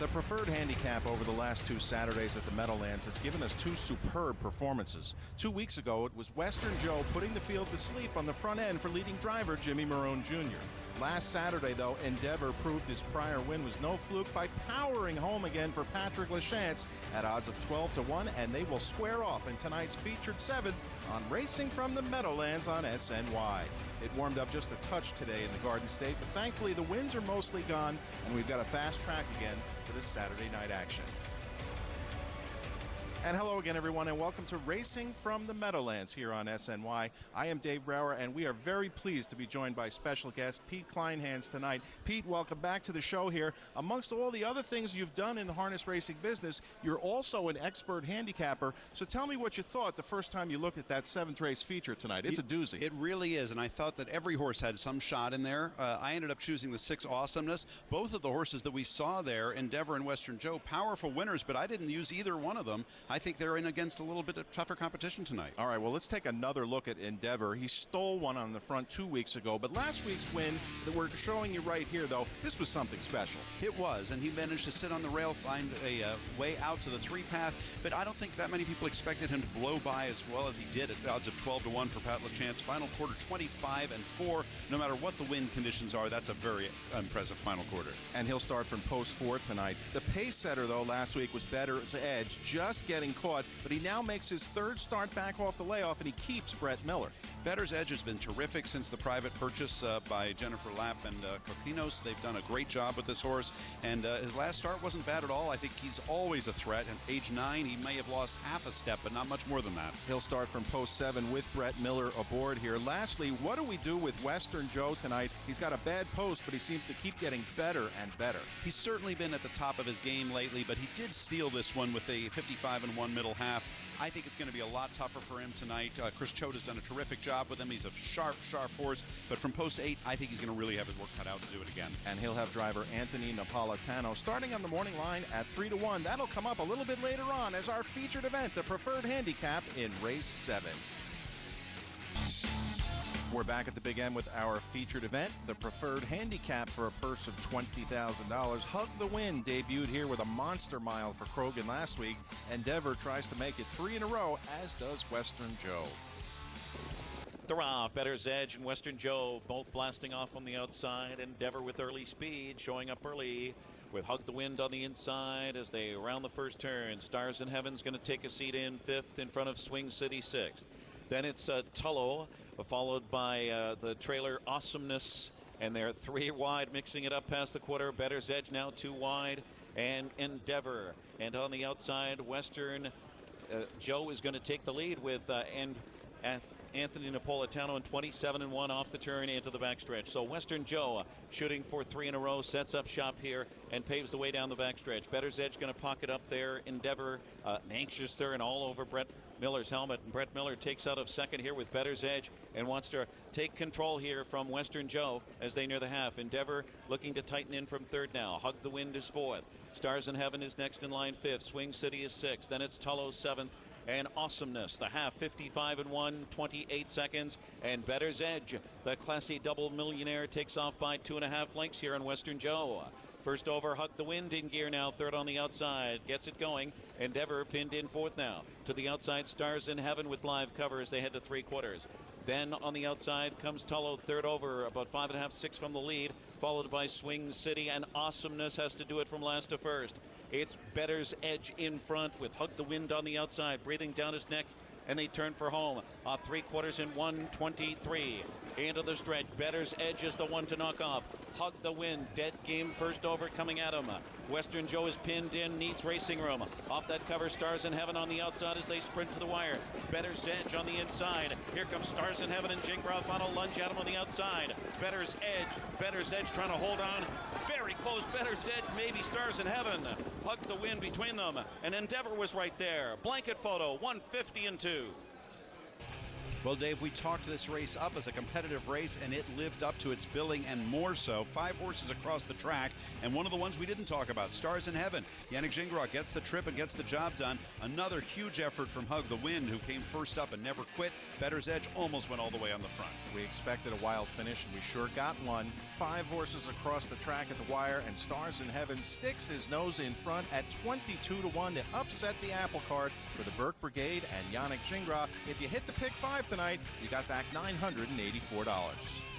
The preferred handicap over the last two Saturdays at the Meadowlands has given us two superb performances. 2 weeks ago, it was Western Joe putting the field to sleep on the front end for leading driver Jimmy Marone Jr. Last Saturday, though, Endeavor proved his prior win was no fluke by powering home again for Patrick Lachance at odds of 12-1, and they will square off in tonight's featured seventh on Racing from the Meadowlands on SNY. It warmed up just a touch today in the Garden State, but thankfully the winds are mostly gone, and we've got a fast track again for this Saturday night action. And hello again, everyone, and welcome to Racing from the Meadowlands here on SNY. I am Dave Brower, and we are very pleased to be joined by special guest Pete Kleinhans tonight. Pete, welcome back to the show here. Amongst all the other things you've done in the harness racing business, you're also an expert handicapper. So tell me what you thought the first time you looked at that seventh race feature tonight. It's a doozy. It really is, and I thought that every horse had some shot in there. I ended up choosing the 6 Awesomeness. Both of the horses that we saw there, Endeavor and Western Joe, powerful winners, but I didn't use either one of them. I think they're in against a little bit of tougher competition tonight. All right, well, let's take another look at Endeavor. He stole one on the front 2 weeks ago, but last week's win that we're showing you right here, though, this was something special. It was, and he managed to sit on the rail, find a way out to the 3-path, but I don't think that many people expected him to blow by as well as he did at odds of 12-1 for Pat Lachance. Final quarter 25-4. No matter what the wind conditions are, that's a very impressive final quarter. And he'll start from post 4 tonight. The pace setter, though, last week was Better's Edge, just getting caught, but he now makes his third start back off the layoff, and he keeps Brett Miller. Better's Edge has been terrific since the private purchase by Jennifer Lapp and Coquinos. They've done a great job with this horse, and his last start wasn't bad at all. I think he's always a threat. At age 9, he may have lost half a step, but not much more than that. He'll start from post 7 with Brett Miller aboard here. Lastly, what do we do with Western Joe tonight? He's got a bad post, but he seems to keep getting better and better. He's certainly been at the top of his game lately, but he did steal this one with a 55-1 middle half. I think it's going to be a lot tougher for him tonight. Chris Choate has done a terrific job with him. He's a sharp horse, but from post 8, I think he's going to really have his work cut out to do it again. And he'll have driver Anthony Napolitano starting on the morning line at 3-1. That'll come up a little bit later on as our featured event, the preferred handicap in race 7. We're back at the big end with our featured event, the preferred handicap for a purse of $20,000. Hug the Wind debuted here with a monster mile for Krogan last week. Endeavor tries to make it 3 in a row, as does Western Joe. They're off. Better's Edge and Western Joe both blasting off on the outside. Endeavor with early speed, showing up early with Hug the Wind on the inside as they round the first turn. Stars in Heaven's going to take a seat in 5th in front of Swing City 6th. Then it's Tullo, followed by the trailer Awesomeness, and they're 3 wide, mixing it up past the quarter. Better's Edge now 2 wide, and Endeavor. And on the outside, Western Joe is going to take the lead with Anthony Napolitano and 27-1 off the turn into the backstretch. So Western Joe shooting for 3 in a row, sets up shop here and paves the way down the backstretch. Better's Edge going to pocket up there. Endeavor, an anxious turn all over Brett Miller's helmet. And Brett Miller takes out of second here with Better's Edge and wants to take control here from Western Joe as they near the half. Endeavor looking to tighten in from 3rd now. Hug the Wind is 4th. Stars in Heaven is next in line 5th. Swing City is 6th. Then it's Tullo 7th. And Awesomeness, the half, 55-1, 28 seconds. And Better's Edge, the classy double millionaire, takes off by 2.5 lengths here on Western Joe. First over, Hug the Wind in gear now, 3rd on the outside. Gets it going. Endeavor pinned in 4th now. To the outside, Stars in Heaven with live cover as they head to 3/4. Then on the outside comes Tullo, 3rd over, about 5.5, 6 from the lead, followed by Swing City, and Awesomeness has to do it from last to first. It's Better's Edge in front with Hug the Wind on the outside, breathing down his neck, and they turn for home. Off 3/4 in 1:23. Into the stretch. Better's Edge is the one to knock off. Hug the Wind, dead game first over coming at him. Western Joe is pinned in, needs racing room. Off that cover, Stars in Heaven on the outside as they sprint to the wire. Better's Edge on the inside. Here comes Stars in Heaven and Jing Brafano lunge at him on the outside. Better's Edge trying to hold on. Very close, Better's Edge, maybe Stars in Heaven. Hug the Wind between them, and Endeavor was right there. Blanket photo, 150-2. Well, Dave, we talked this race up as a competitive race, and it lived up to its billing and more so. 5 horses across the track, and one of the ones we didn't talk about, Stars in Heaven. Yannick Gingras gets the trip and gets the job done. Another huge effort from Hug the Wind, who came first up and never quit. Bettor's Edge almost went all the way on the front. We expected a wild finish, and we sure got one. 5 horses across the track at the wire, and Stars in Heaven sticks his nose in front at 22-1 to upset the apple cart for the Burke Brigade and Yannick Gingras. If you hit the pick 5 tonight, you got back $984.